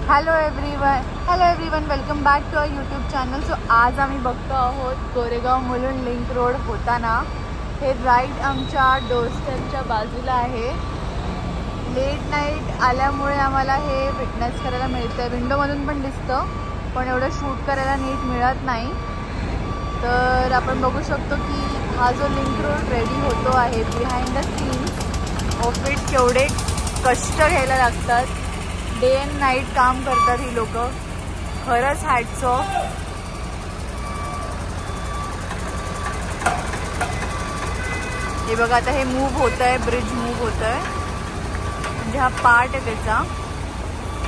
Hello everyone welcome back to our YouTube channel. So आज आम्ही बघतो आहोत गोरेगाव मुलुंड लिंक रोड होताना. हे राईड आमच्या डोरस्टेपच्या बाजूला आहे. लेट नाईट आल्यामुळे आम्हाला हे विटनेस करायला मिळतं. विंडोमधून पण दिसतं, पण एवढं शूट करायला नीट मिळत नाही. तर आपण बघू शकतो की हा जो लिंक रोड रेडी होतो आहे, behind the scenes of it केवढे कष्ट घ्यायला लागतात. डे अँड नाईट काम करतात ही लोक. खरंच हॅट्स ऑफ. हे बघा, आता हे मूव्ह होत आहे, ब्रिज मूव्ह होत आहे. म्हणजे हा पार्ट आहे त्याचा,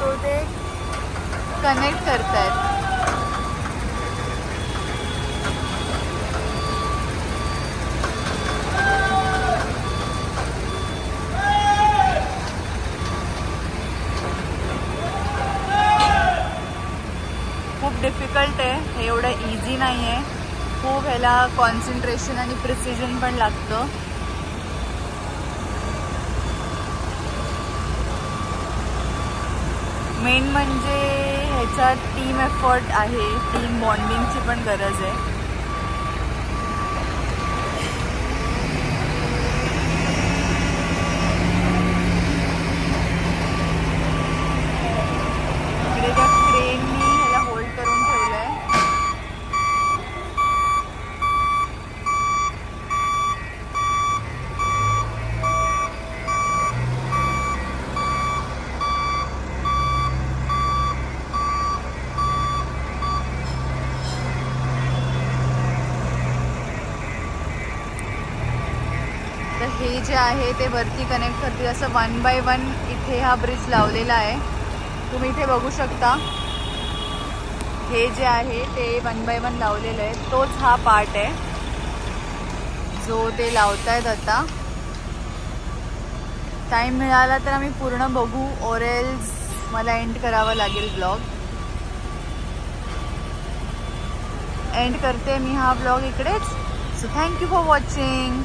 तो ते कनेक्ट करतायत. खूप डिफिकल्ट आहे हे, एवढं इझी नाही आहे. खूप ह्याला कॉन्सन्ट्रेशन आणि प्रिसिजन पण लागतं. मेन म्हणजे ह्याच्यात टीम एफर्ट आहे, टीम बॉन्डिंगची पण गरज आहे. इकडे त्या क्रेननी ह्याला होल्ड करून ठेवलंय. तर हे जे आहे ते वरती कनेक्ट करतील असं 1 बाय 1 इथे हा ब्रिज लावलेला आहे. तुम्ही इथे बघू शकता. हे जे आहे ते 1 बाय 1 लावलेलं आहे. तोच हा पार्ट आहे जो ते लावतायत आता. टाइम मिळाला तर आम्ही पूर्ण बघू, और एल्स मला एंड करावं लागेल ब्लॉग. एंड करते मी हा ब्लॉग इकडेच. So thank you for watching.